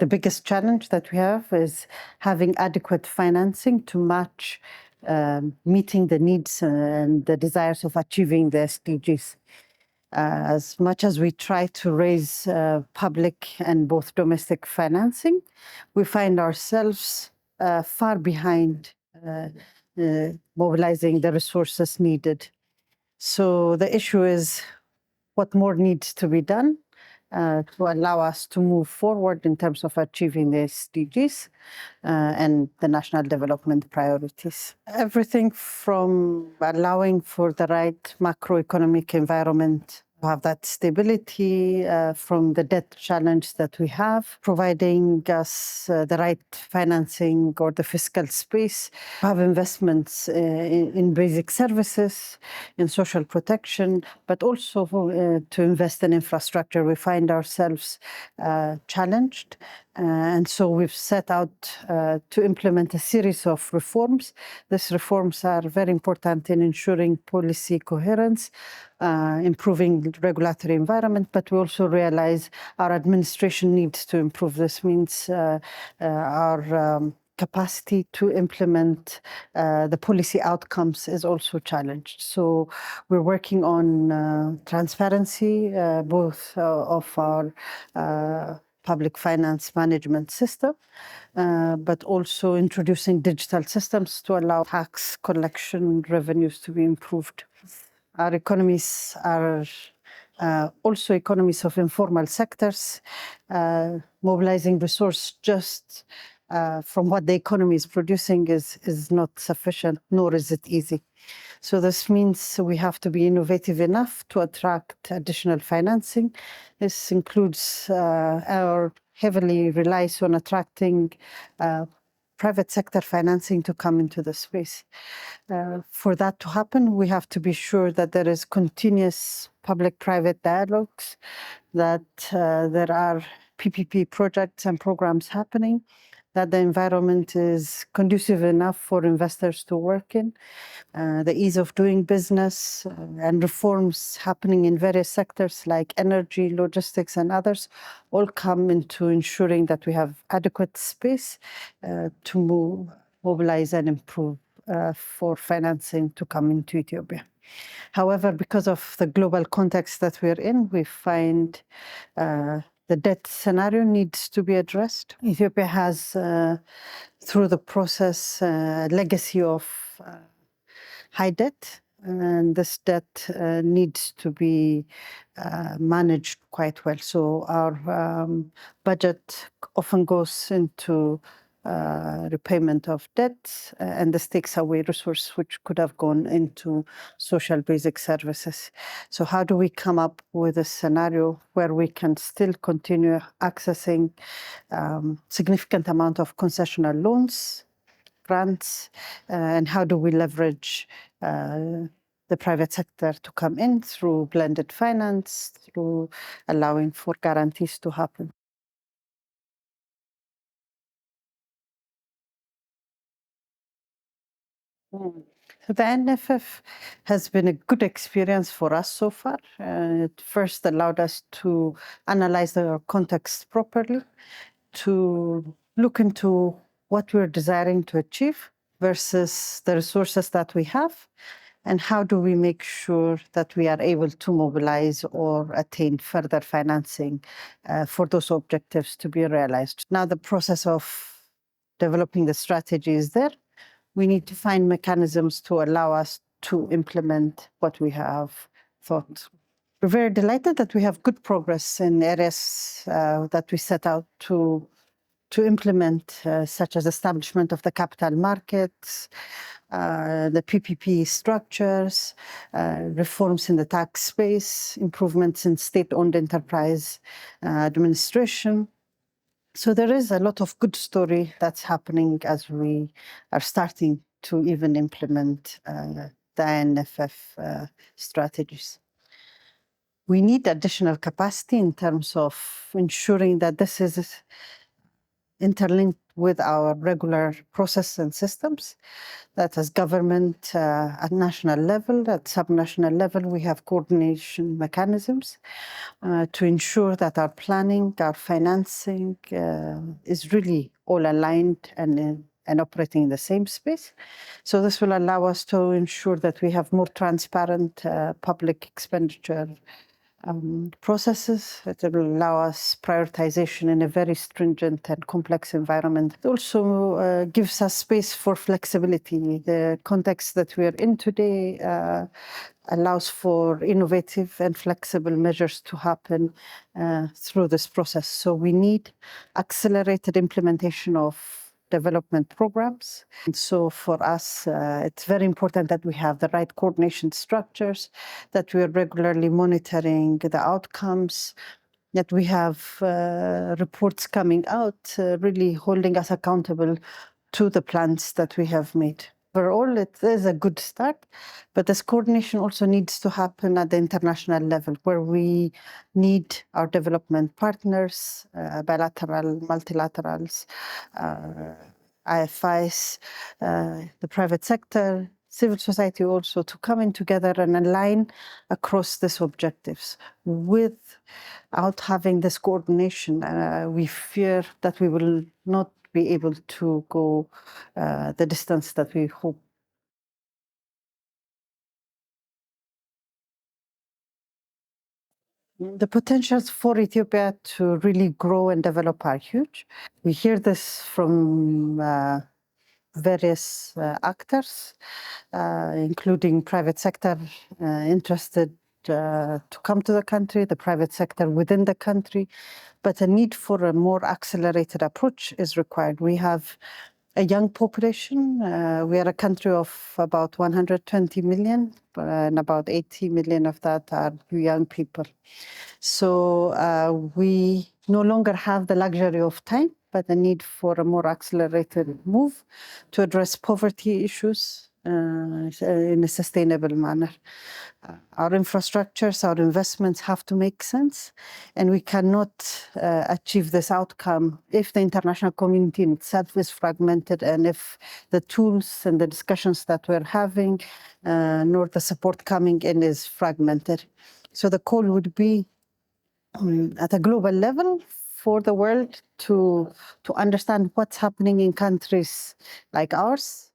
the biggest challenge that we have is having adequate financing to match meeting the needs and the desires of achieving the SDGs. As much as we try to raise public and both domestic financing, we find ourselves far behind mobilizing the resources needed. So the issue is what more needs to be done to allow us to move forward in terms of achieving the SDGs and the national development priorities. Everything from allowing for the right macroeconomic environment, have that stability from the debt challenge that we have, providing us the right financing or the fiscal space, have investments in basic services, in social protection, but also to invest in infrastructure. We find ourselves challenged. And so we've set out to implement a series of reforms. These reforms are very important in ensuring policy coherence, improving regulatory environment, but we also realize our administration needs to improve. This means our capacity to implement the policy outcomes is also challenged. So we're working on transparency, both of our public finance management system, but also introducing digital systems to allow tax collection revenues to be improved. Our economies are also economies of informal sectors. Mobilizing resource just from what the economy is producing is not sufficient, nor is it easy. So this means we have to be innovative enough to attract additional financing. This includes our heavily relies on attracting private sector financing to come into the space. For that to happen, we have to be sure that there is continuous public-private dialogues, that there are PPP projects and programs happening, that the environment is conducive enough for investors to work in, the ease of doing business and reforms happening in various sectors like energy, logistics, and others all come into ensuring that we have adequate space to mobilize and improve for financing to come into Ethiopia. However, because of the global context that we're in, we find the debt scenario needs to be addressed. Ethiopia has, through the process, a legacy of high debt, and this debt needs to be managed quite well. So our budget often goes into repayment of debt, and this takes away resources which could have gone into social basic services. So how do we come up with a scenario where we can still continue accessing significant amount of concessional loans, grants, and how do we leverage the private sector to come in through blended finance, through allowing for guarantees to happen? So the INFF has been a good experience for us so far. It first allowed us to analyze the context properly, to look into what we're desiring to achieve versus the resources that we have, and how do we make sure that we are able to mobilize or attain further financing for those objectives to be realized. Now the process of developing the strategy is there. We need to find mechanisms to allow us to implement what we have thought. We're very delighted that we have good progress in areas that we set out to implement, such as establishment of the capital markets, the PPP structures, reforms in the tax space, improvements in state-owned enterprise administration. So there is a lot of good story that's happening as we are starting to even implement the INFF strategies. We need additional capacity in terms of ensuring that this is interlinked with our regular process and systems. That as government at national level, at subnational level, we have coordination mechanisms to ensure that our planning, our financing is really all aligned and operating in the same space. So this will allow us to ensure that we have more transparent public expenditure processes. It will allow us prioritization in a very stringent and complex environment. It also gives us space for flexibility. The context that we are in today allows for innovative and flexible measures to happen through this process. So we need accelerated implementation of development programs. And so for us, it's very important that we have the right coordination structures, that we are regularly monitoring the outcomes, that we have reports coming out, really holding us accountable to the plans that we have made. Overall, it is a good start, but this coordination also needs to happen at the international level, where we need our development partners, bilateral, multilaterals, IFIs, the private sector, civil society also, to come in together and align across these objectives. Without having this coordination, we fear that we will not be able to go the distance that we hope. The potentials for Ethiopia to really grow and develop are huge. We hear this from various actors, including private sector interested to come to the country, the private sector within the country, but a need for a more accelerated approach is required. We have a young population. We are a country of about 120 million, and about 80 million of that are young people. So we no longer have the luxury of time, but the need for a more accelerated move to address poverty issues in a sustainable manner. Our infrastructures, our investments have to make sense, and we cannot achieve this outcome if the international community in itself is fragmented, and if the tools and the discussions that we're having, nor the support coming in, is fragmented. So the call would be at a global level for the world to understand what's happening in countries like ours.